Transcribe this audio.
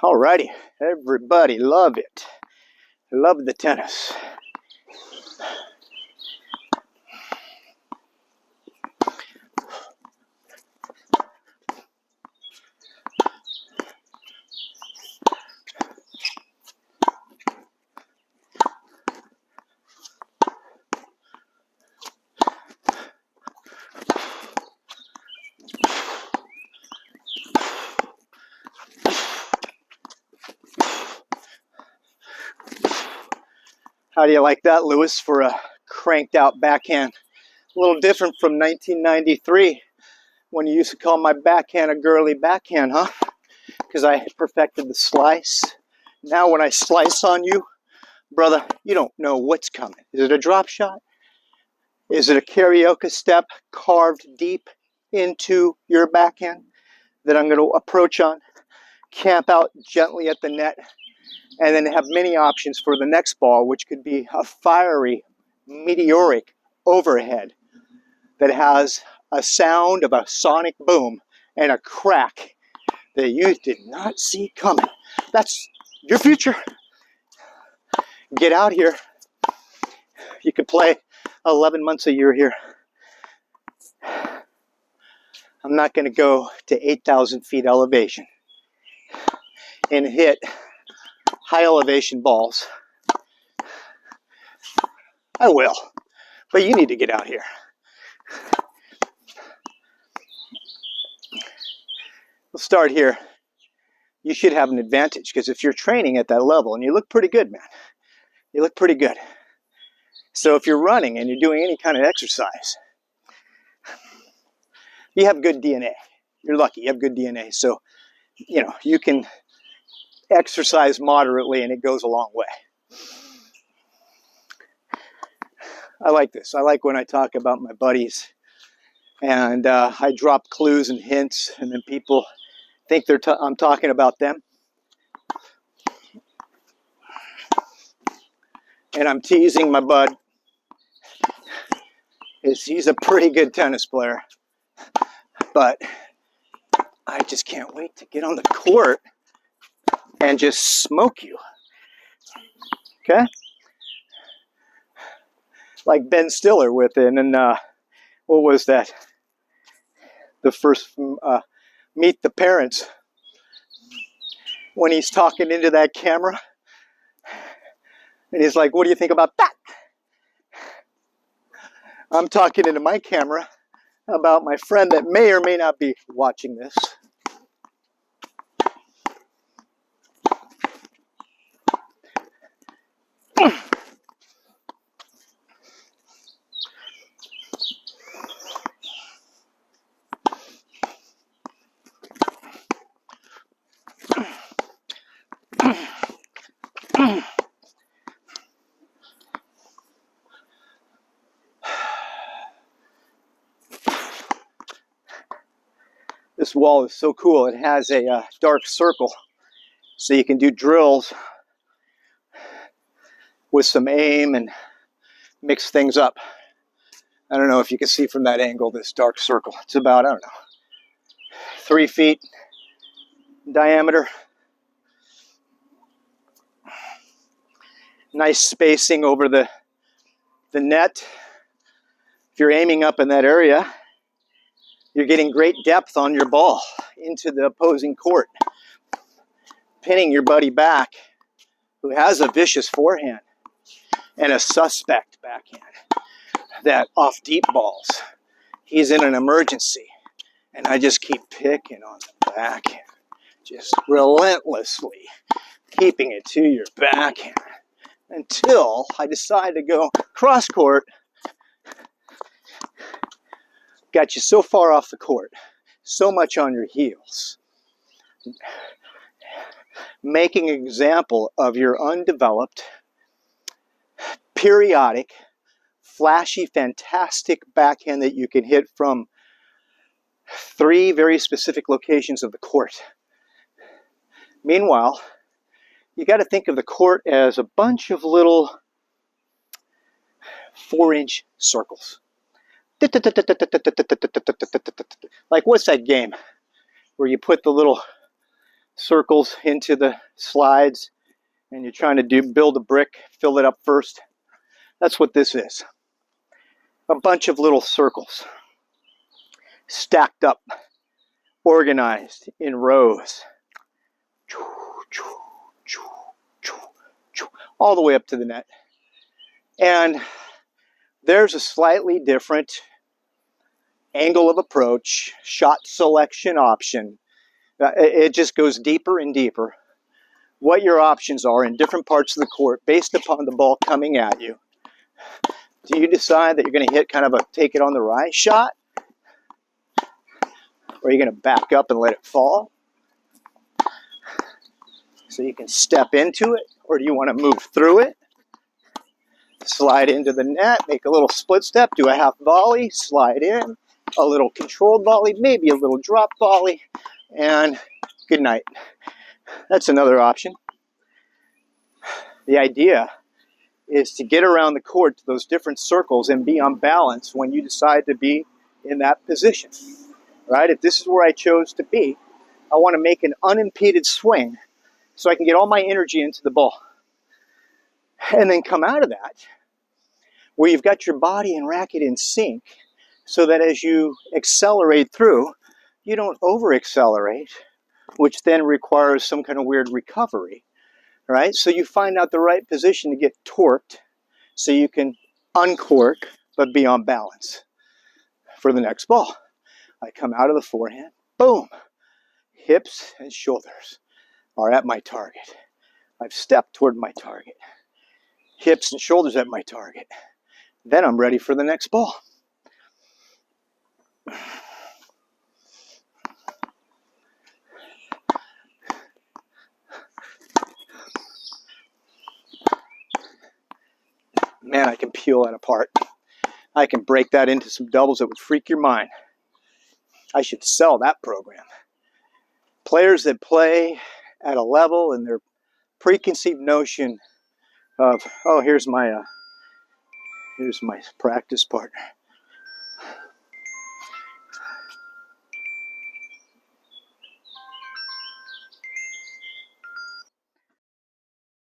Alrighty, everybody love it. Love the tennis. How do you like that, Lewis, for a cranked out backhand? A little different from 1993 when you used to call my backhand a girly backhand, huh? Because I perfected the slice. Now when I slice on you, brother, you don't know what's coming. Is it a drop shot? Is it a karaoke step carved deep into your backhand that I'm going to approach on, camp out gently at the net, and then have many options for the next ball, which could be a fiery, meteoric overhead that has a sound of a sonic boom and a crack that you did not see coming. That's your future. Get out here. You could play 11 months a year here. I'm not going to go to 8,000 feet elevation and hit high elevation balls. I will, but you need to get out here. We'll start here. You should have an advantage because if you're training at that level, and you look pretty good, man. You look pretty good. So if you're running and you're doing any kind of exercise, you have good DNA. You're lucky, you have good DNA. So, you know, you can exercise moderately and it goes a long way. I like this. I like when I talk about my buddies and I drop clues and hints and then people think I'm talking about them. And I'm teasing my bud. He's a pretty good tennis player. But I just can't wait to get on the court and just smoke you. Okay? Like Ben Stiller with it. And what was that? The first Meet the Parents. When he's talking into that camera. And he's like, what do you think about that? I'm talking into my camera about my friend that may or may not be watching this. This wall is so cool. It has a dark circle, so you can do drills with some aim and mix things up. I don't know if you can see from that angle this dark circle. It's about, I don't know, 3 feet diameter. Nice spacing over the net. If you're aiming up in that area, you're getting great depth on your ball into the opposing court. Pinning your buddy back, who has a vicious forehand and a suspect backhand. That off deep balls, he's in an emergency. And I just keep picking on the backhand. Just relentlessly keeping it to your backhand. Until I decide to go cross court. Got you so far off the court, so much on your heels. Making an example of your undeveloped, periodic, flashy, fantastic backhand that you can hit from 3 very specific locations of the court. Meanwhile, you got to think of the court as a bunch of little 4-inch circles. Like, what's that game where you put the little circles into the slides, and you're trying to build a brick, fill it up first. That's what this is. A bunch of little circles stacked up, organized in rows, all the way up to the net. And there's a slightly different angle of approach, shot selection option. It just goes deeper and deeper. What your options are in different parts of the court based upon the ball coming at you. Do you decide that you're going to hit kind of a take it on the rise shot? Or are you going to back up and let it fall? So you can step into it? Or do you want to move through it? Slide into the net, make a little split step, do a half volley, slide in, a little controlled volley, maybe a little drop volley, and good night. That's another option. The idea is to get around the court to those different circles and be on balance when you decide to be in that position. Right? If this is where I chose to be, I want to make an unimpeded swing so I can get all my energy into the ball. And then come out of that where you've got your body and racket in sync so that as you accelerate through, you don't over-accelerate, which then requires some kind of weird recovery, right? So you find out the right position to get torqued so you can uncork but be on balance for the next ball. I come out of the forehand, boom, hips and shoulders are at my target. I've stepped toward my target. Hips and shoulders at my target. Then I'm ready for the next ball. Man, I can peel that apart. I can break that into some doubles that would freak your mind. I should sell that program. Players that play at a level and their preconceived notion of, oh, here's my practice partner.